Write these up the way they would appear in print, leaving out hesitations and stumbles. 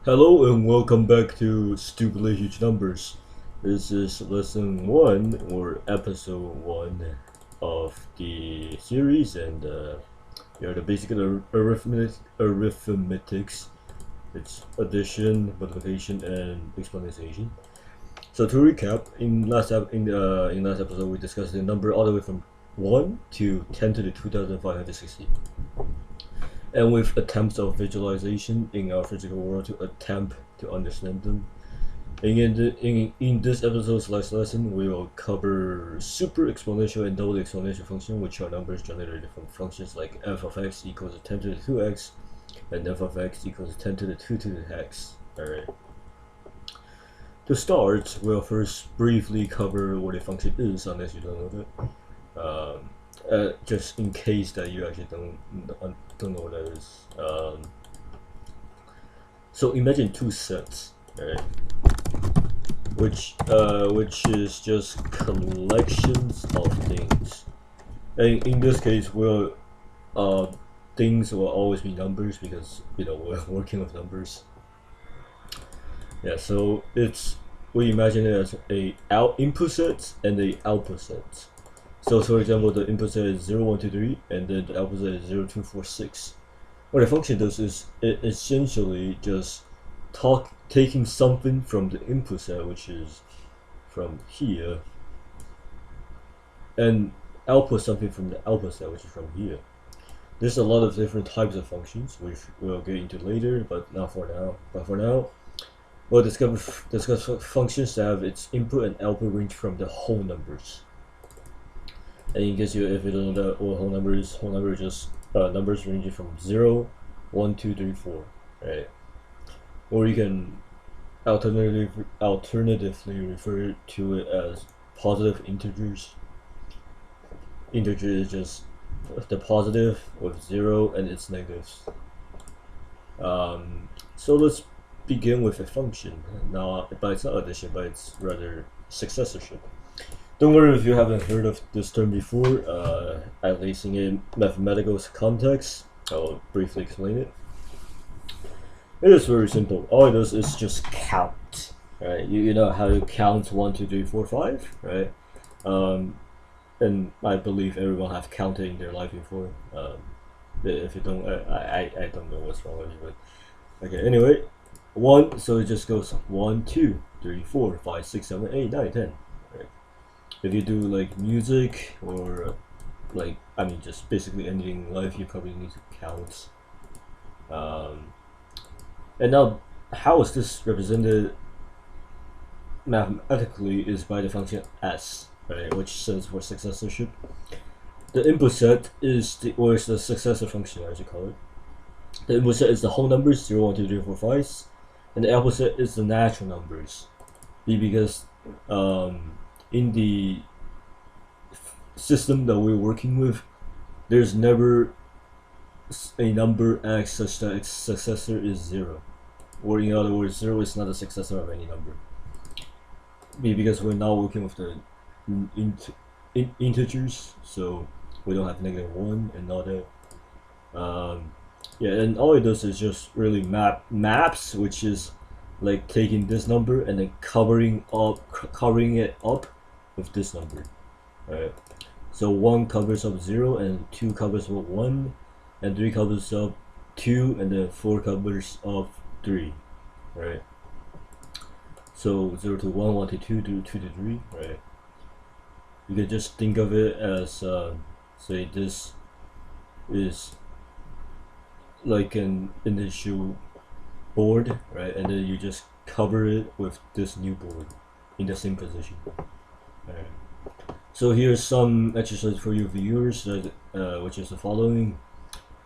Hello and welcome back to Stupidly Huge Numbers. This is lesson 1 or episode 1 of the series, and the basic arithmetics. It's addition, multiplication, and exponentiation. So to recap, in last episode we discussed the number all the way from 1 to 10 to the 2560. And with attempts of visualization in our physical world to attempt to understand them. And in this episode's last lesson, we will cover super exponential and double exponential function, which are numbers generated from functions like f of x equals to 10 to the 2x and f of x equals to 10 to the 2 to the x. Alright. To start, we'll first briefly cover what a function is, unless you don't know that. Just in case that you actually don't know what that is. So imagine two sets, right? Which is just collections of things. And in this case, things will always be numbers because we're working with numbers. Yeah, so we imagine it as a input set and a output set. So for example, the input set is 0, 1, 2, 3, and then the output set is 0, 2, 4, 6. What a function does is it essentially just taking something from the input set, which is from here, and output something from the output set, which is from here. There's a lot of different types of functions, which we'll get into later, but not for now. But for now, we'll discuss functions that have its input and output range from the whole numbers. And in case if you don't know what whole number is just numbers ranging from 0, 1, 2, 3, 4, right? Or you can alternatively refer to it as positive integers. Integer is just the positive with 0 and its negatives. So let's begin with a function. Now, but it's not addition, but it's rather successorship. Don't worry if you haven't heard of this term before, at least in a mathematical context. I'll briefly explain it. It is very simple. All it does is just count. Right? You know how to count 1, 2, 3, 4, 5, right? And I believe everyone have counted in their life before. If you don't, I don't know what's wrong with you, but okay. Anyway, 1. So it just goes 1, 2, 3, 4, 5, 6, 7, 8, 9, 10. Right? If you do like music or just basically anything in life, you probably need to count. And now, how is this represented mathematically is by the function s, right, which stands for successorship. The input set is the successor function, as you call it. The input set is the whole numbers 0, 1, 2, 3, 4, 5, and the output set is the natural numbers. Because in the system that we're working with, there's never a number x such that its successor is 0, or in other words, 0 is not a successor of any number. Because we're now working with the integers, so we don't have -1 and all that. Yeah, and all it does is just really maps, which is like taking this number and then covering it up with this number. Right. So 1 covers up 0, and 2 covers up 1, and 3 covers up 2, and then 4 covers up 3. Right. So 0 to 1, 1 to 2, 2 to 3. Right. You can just think of it as say this is like an initial board, right, and then you just cover it with this new board in the same position. Right. So here's some exercise for you viewers, which is the following.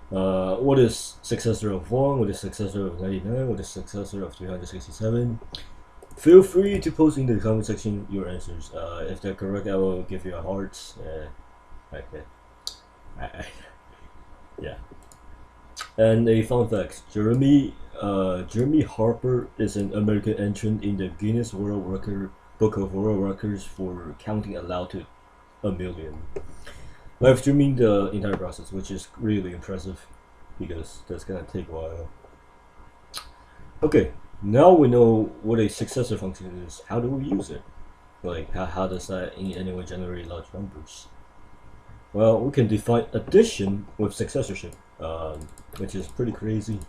What is successor of 1? What is successor of 99? What is successor of 367? Feel free to post in the comment section your answers. If they're correct, I will give you a heart. Okay. Yeah. And a fun fact: Jeremy Harper is an American entrant in the Guinness Book of World Records for counting aloud to 1,000,000. Live streaming the entire process, which is really impressive because that's gonna take a while. Okay, Now we know what a successor function is. How do we use it? Like, how does that in any way generate large numbers? Well, we can define addition with successorship, which is pretty crazy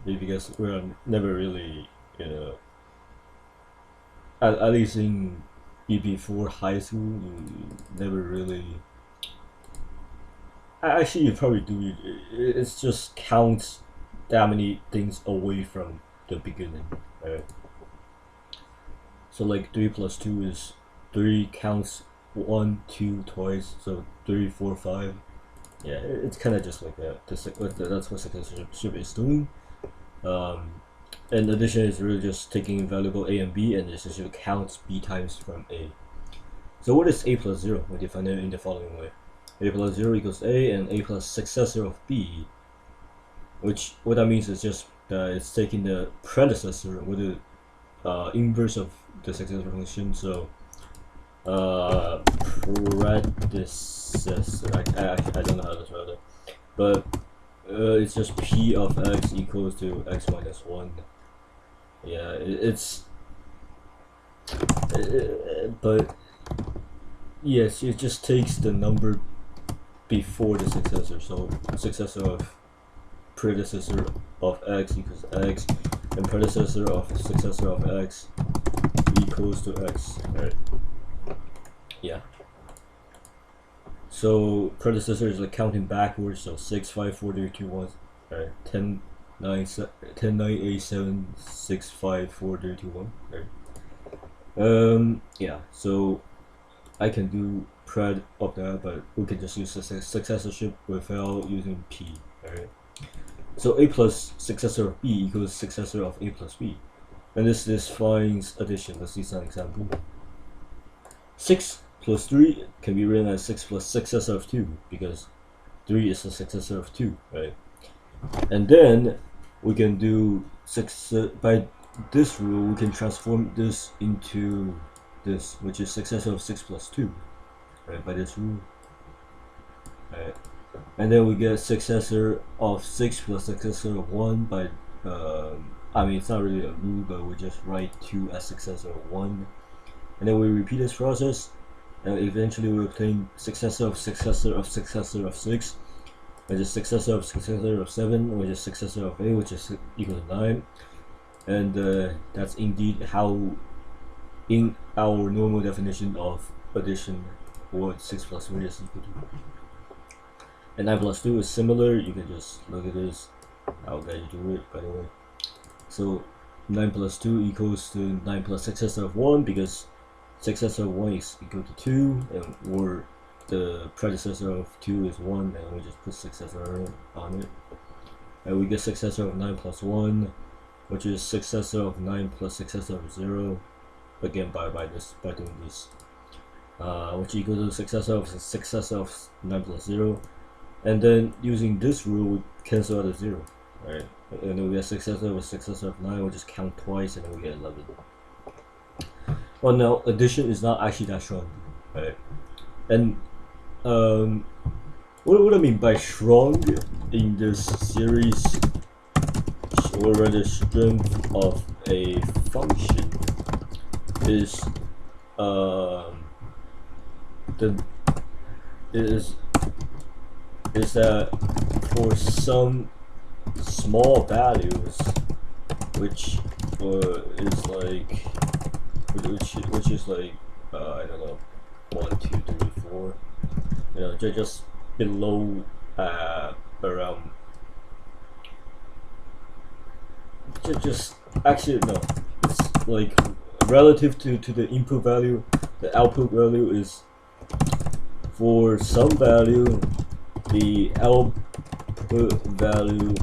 because we're never really, you know, at least in EP4 high school, you never really. Actually, you probably do. It's just counts that many things away from the beginning, right? So like 3 plus 2 is 3 counts 1, 2 twice, so 3, 4, 5. Yeah, it's kind of just like that. That's what successorship is doing. And addition is really just taking variable a and b and essentially counts b times from a. So what is a plus 0? We define it in the following way. A plus 0 equals a and a plus successor of b, which what that means is just it's taking the predecessor with the inverse of the successor function. So predecessor, I don't know how to spell that, but it's just p of x equals to x minus 1. Yeah, but yes, it just takes the number before the successor. So successor of predecessor of x equals x, and predecessor of successor of x equals to x, right? Yeah. So predecessor is like counting backwards, so 6, 5, 4, 3, 2, 1, right? 10, 9, 10, 9, 8, 7, 6, 5, 4, 3, 2, 1, right? Yeah, so I can do pred of that, but we can just use successorship without using p, right? So a plus successor of b equals successor of a plus b, and this defines addition. Let's see some example. 6 plus 3 can be written as 6 plus successor of 2 because 3 is the successor of 2, right? And then we can do by this rule we can transform this into this, which is successor of 6 plus 2, right? By this rule, right? And then we get successor of 6 plus successor of 1 by I mean, it's not really a rule, but we just write 2 as successor of 1, and then we repeat this process, and eventually we obtain successor of successor of successor of 6, which is successor of successor of 7, which is successor of a, which is equal to 9. And that's indeed how in our normal definition of addition what 6 plus 3 is equal to. And 9 plus 2 is similar. You can just look at this. I'll guide you to it, by the way. So 9 plus 2 equals to 9 plus successor of 1, because successor of 1 is equal to 2, and or the predecessor of 2 is 1, and we just put successor on it. And we get successor of 9 plus 1, which is successor of 9 plus successor of 0, again by doing this, which equals to successor of 9 plus 0. And then using this rule, we cancel out the 0, right? And then we get successor with successor of 9, we'll just count twice, and then we get 11. Well, now addition is not actually that strong, right? And what I mean by strong in this series, or rather strength of a function, is is that for some small values, which is like I don't know, 1, 2, 3, 4, you know, just below around, just actually no, it's like relative to the input value, the output value is, for some value, the output value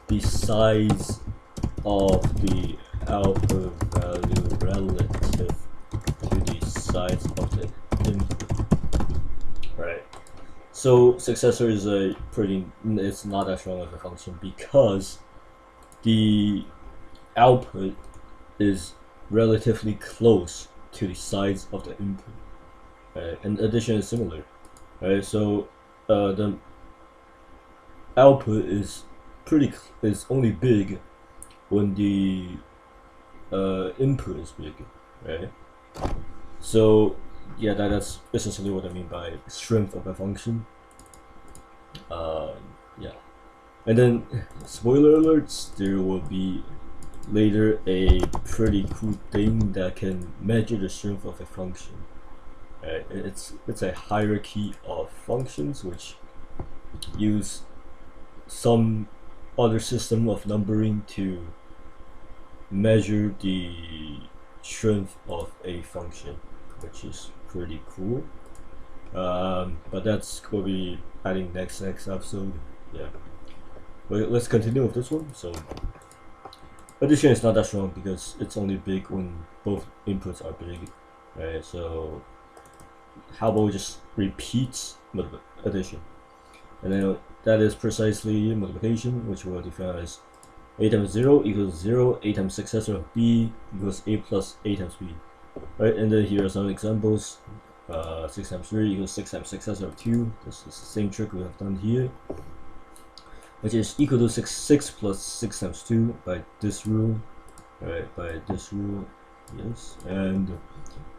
the size of the output value relative to the size of the input, right? So successor is it's not as strong of a function because the output is relatively close to the size of the input, right? And addition is similar, right? So output is only big when the input is big, right? So yeah, that's essentially what I mean by strength of a function. Yeah, and then spoiler alerts, there will be later a pretty cool thing that can measure the strength of a function. Right? It's a hierarchy of functions which use some other system of numbering to measure the strength of a function, which is pretty cool. But that's what we adding next episode. Yeah, but let's continue with this one. So addition is not that strong because it's only big when both inputs are big, right? So how about we just repeat addition, and then that is precisely multiplication, which we'll define as a times 0 equals 0, a times successor of b equals a plus a times b, right? And then here are some examples. 6 times 3 equals 6 times successor of 2. This is the same trick we have done here, which is equal to 6 plus 6 times 2 by this rule, right? By this rule, yes. And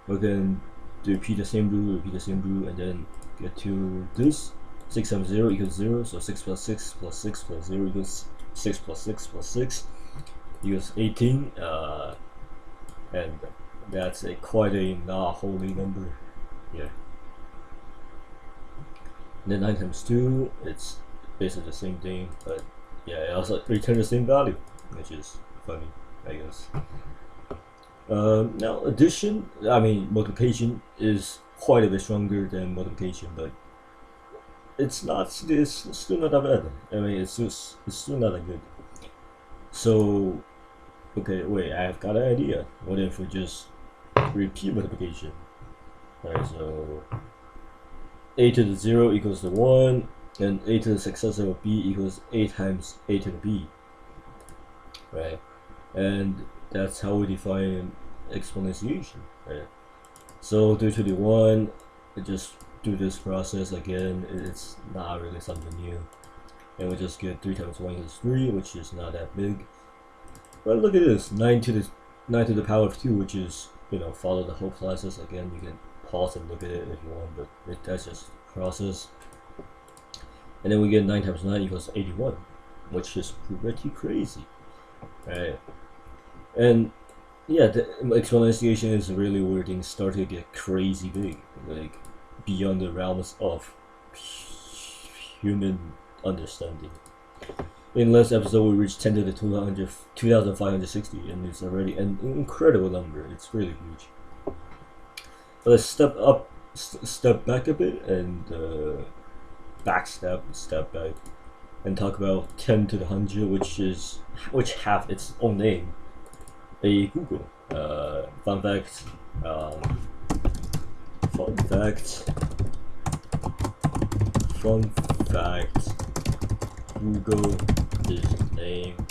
we can repeat the same rule, and then get to this. 6 times 0 equals 0, so 6 plus 6 plus 6 plus 0 equals 6 plus 6 plus 6 equals 18, and that's quite a not holy number. Yeah. And then 9 times 2, it's basically the same thing, but yeah, it also returns the same value, which is funny, I guess. Now addition, multiplication is quite a bit stronger than multiplication, but it's still not that bad. It's still not that good. So, okay, wait, I've got an idea. What if we just repeat multiplication? Alright, so a to the 0 equals to 1, and a to the successor of b equals a times a to the b, right? And that's how we define exponentiation, right? So 3 to the 1, just do this process again. It's not really something new, and we just get 3 times 1 equals 3, which is not that big. But look at this, 9 to the power of 2, which is, follow the whole process again. You can pause and look at it if you want, but that's just process. And then we get 9 times 9 equals 81, which is pretty crazy, right? And yeah, the exponentiation is really where things start to get crazy big, like beyond the realms of human understanding. In last episode, we reached 10 to the 2,560, and it's already an incredible number. It's really huge. But let's step back a bit, and step back, and talk about 10 to the 100, which have its own name, a googol. Fun fact. Googol is named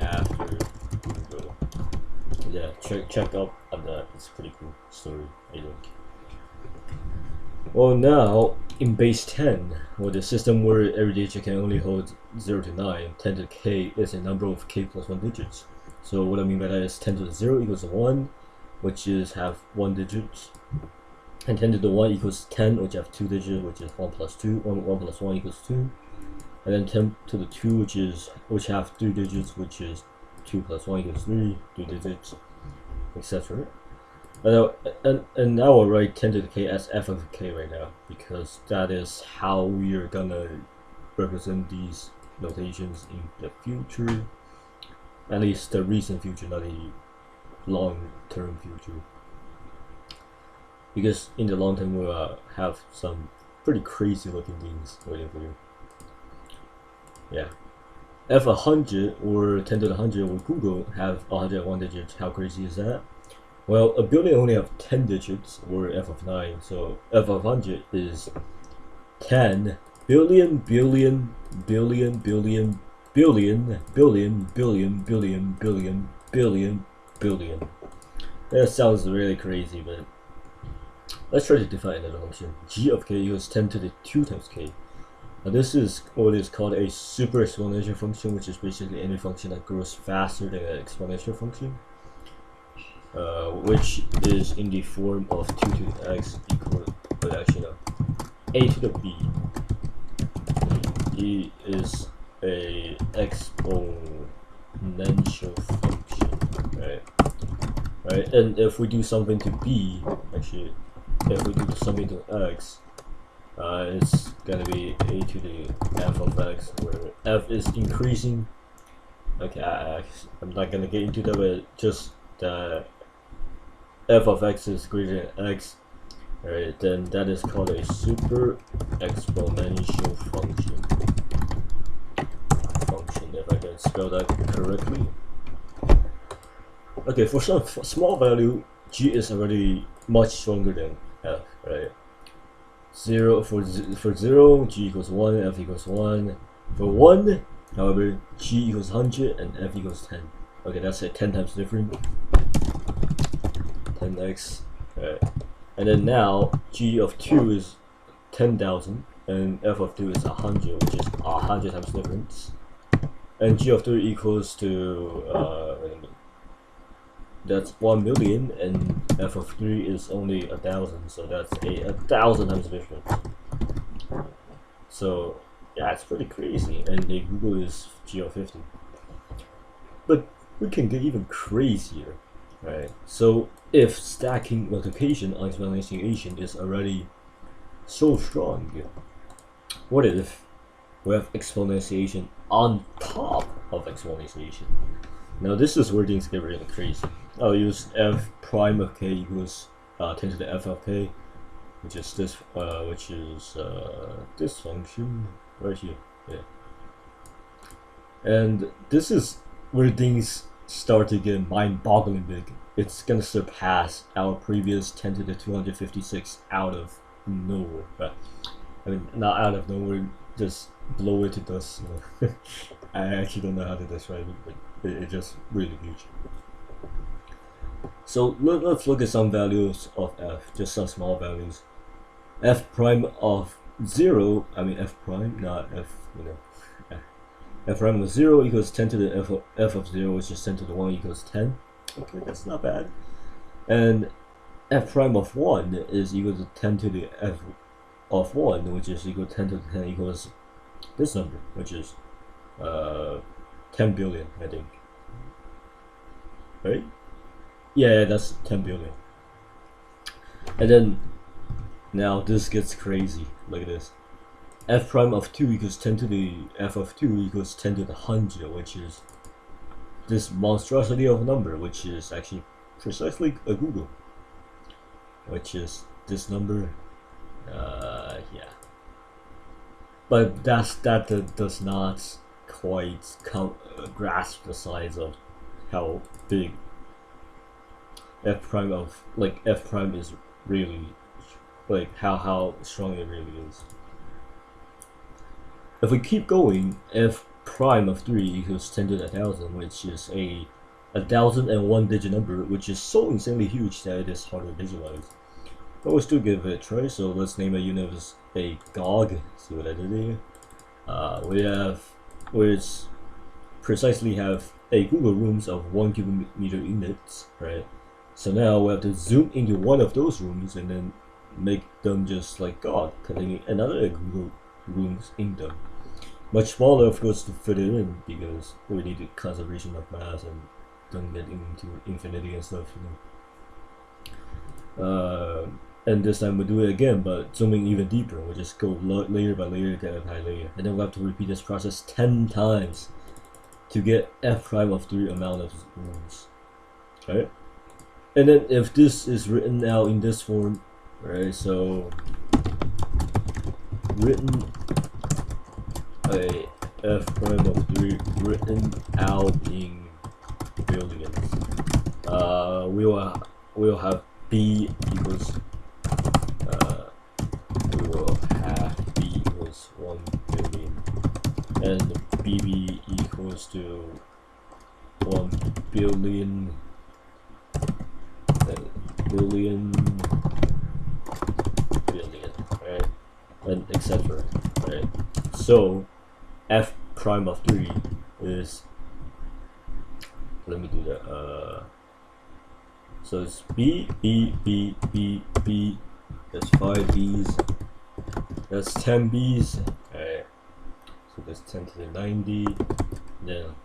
after Google. Yeah, check up on that. It's a pretty cool story, I think. Well, now in base 10, with a system where every digit can only hold 0 to 9, 10 to the k is a number of k plus 1 digits. So what I mean by that is 10 to the 0 equals 1, which is have 1 digit, and 10 to the 1 equals 10, which have 2 digits, which is 1 plus 2, 1 plus 1 equals 2, and then 10 to the 2, which have 3 digits, which is 2 plus 1 equals 3 digits, etc. And now I'll write 10 to the k as f of k right now, because that is how we are gonna represent these notations in the future, at least the recent future, not the long-term future, because in the long term we'll have some pretty crazy looking things waiting for you. Yeah, f100 or 10 to the 100 with Googol have 101 digits. How crazy is that? Well, a billion only have 10 digits, or f of 9, so f of 100 is 10 billion billion billion billion billion billion billion billion billion billion billion. That sounds really crazy, but let's try to define another function. G of k equals 10 to the 2 times k. Now this is what is called a super exponential function, which is basically any function that grows faster than an exponential function, which is in the form of 2 to the x equal, but actually no, a to the b. E is a exponential function, right? Right, and if we do something to b, actually, if we do something to x, it's gonna be a to the f of x, where f is increasing. Okay, I'm not gonna get into that, but just f of x is greater than x, right? Then that is called a super exponential function. If I can spell that correctly. Okay, for some small value, g is already much stronger than f, right? 0 for 0, g equals 1, f equals 1. For 1, however, g equals 100 and f equals 10. Okay, that's a 10 times different. 10x, right? And then now, g of 2 is 10,000 and f of 2 is 100, which is 100 times difference. And g of 3 equals to, that's 1 million, and f of 3 is only 1,000, so that's a 1,000 times difference. So yeah, it's pretty crazy, and the googol is g of 50. But we can get even crazier, right? So if stacking multiplication on exponentiation is already so strong, what if we have exponentiation on top of exponentiation? Now this is where things get really crazy. I'll use f prime of k equals 10 to the f of k, which is this function right here. Yeah. And this is where things start to get mind-boggling big. It's gonna surpass our previous 10 to the 256 out of nowhere. But I mean, not out of nowhere, just blow it to dust. You know? I actually don't know how to describe it, but it's just really huge. So let's look at some values of f, just some small values. F prime of 0, I mean f prime, not f, you know. F prime of 0 equals 10 to the f of 0, which is 10 to the 1 equals 10. Okay, that's not bad. And f prime of 1 is equal to 10 to the f of 1, which is equal to 10 to the 10 equals this number, which is 10 billion, I think. Right? Yeah, that's 10 billion. And then now this gets crazy. Look at this. F prime of 2 equals 10 to the f of 2 equals 10 to the 100, which is this monstrosity of a number, which is actually precisely a googol, which is this number. Yeah. But that does not quite grasp the size of how big f prime of f prime is really, like how strong it really is. If we keep going, f prime of 3 equals 10 to the 1,000, which is a 1,001 digit number, which is so insanely huge that it is hard to visualize. But we'll still give it a try, so let's name a unit as a gog. See what I did here? We precisely have a googol rooms of 1 cubic meter units, right? So now we have to zoom into one of those rooms and then make them just like God, containing another googol rooms in them. Much smaller, of course, to fit it in, because we need the conservation of mass and don't get into infinity and stuff, you know. And this time we'll do it again, but zooming even deeper. We'll just go layer by layer, layer by layer, and then we'll have to repeat this process 10 times to get f prime of 3 amount of rooms. Right? And then if this is written out in this form, right? So written a f prime of 3 written out in billions. We'll have b equals we will have b equals 1 billion, and bb equals to 1 billion billion, right? and etc. Right? So f prime of 3 is, let me do that. So it's b b b b b. That's 5 b's. That's 10 b's. Alright. So that's 10 to the 90. Then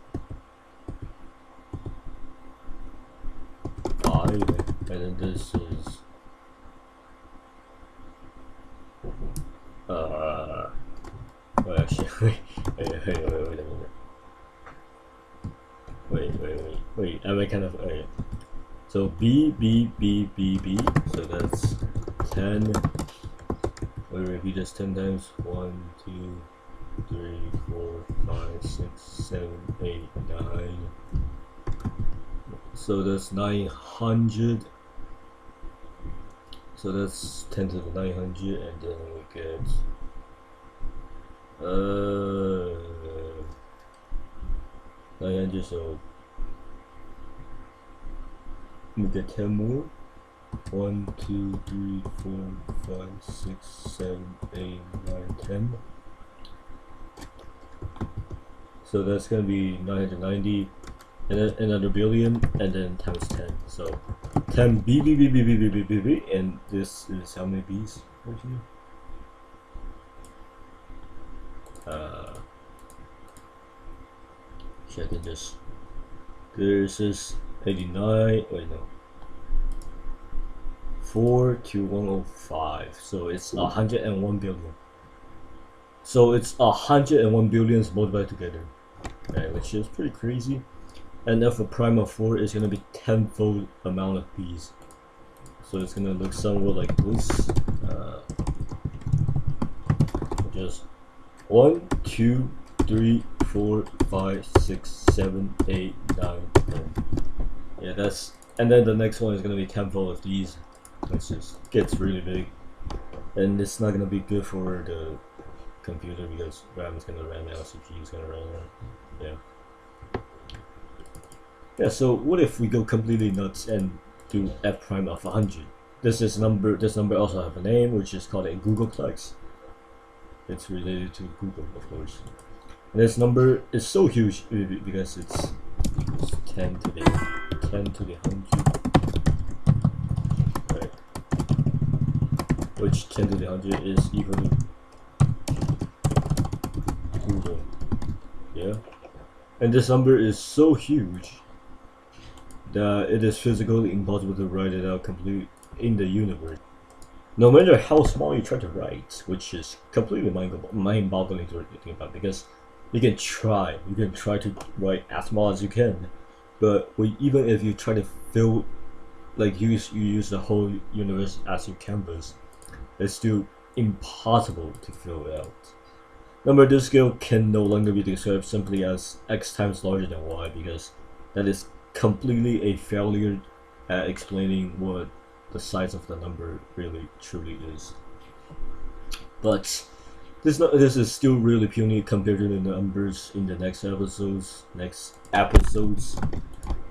5, and then this is well, actually, wait a minute. Wait. I might kind of. So B, so that's 10. Wait, repeat this 10 times. 1, 2, 3, 4, 5, 6, 7, 8, 9. So that's 900. So that's 10 to the 900, and then we get 900. So we get 10 more. 1, 2, 3, 4, 5, 6, 7, 8, 9, 10. So that's gonna be 990, and then another billion, and then times 10. So 10 b, and this is how many b's? So I can just, this is 89. Wait, no. 4 to 105. So it's 101 billion. So it's 101 billions multiplied together, right? Which is pretty crazy. And f a prime of 4 is gonna be tenfold amount of b's. So it's gonna look somewhat like this. Just 1, 2, 3, 4, 5, 6, 7, 8, 9, 10. Yeah, that's, and then the next one is gonna be tenfold of these. It just gets really big, and it's not gonna be good for the computer because RAM is gonna run out, CPU is gonna run out. Yeah. So what if we go completely nuts and do f prime of 100? This number also have a name, which is called a googolplex. It's related to Google, of course. And this number is so huge because it's 10 to the 100. Right. Which 10 to the 100 is equal to Google. Yeah. And this number is so huge that it is physically impossible to write it out completely in the universe. No matter how small you try to write, which is completely mind-boggling to think about, because you can try to write as small as you can, but even if you try to fill, like you use the whole universe as your canvas, it's still impossible to fill it out. Number this scale can no longer be described simply as x times larger than y, because that is completely a failure at explaining what the size of the number really truly is. But this is still really puny compared to the numbers in the next episodes.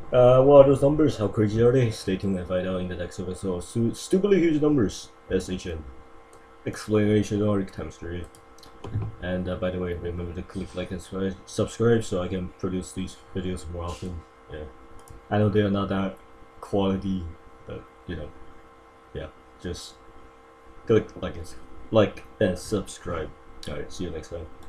What are those numbers? How crazy are they? Stay tuned and find out in the next episode. Stupidly huge numbers. SHN. Explanation arc times 3. And by the way, remember to click like and subscribe so I can produce these videos more often. Yeah, I know they are not that quality, but you know, yeah, just click like and subscribe. Alright, see you next time.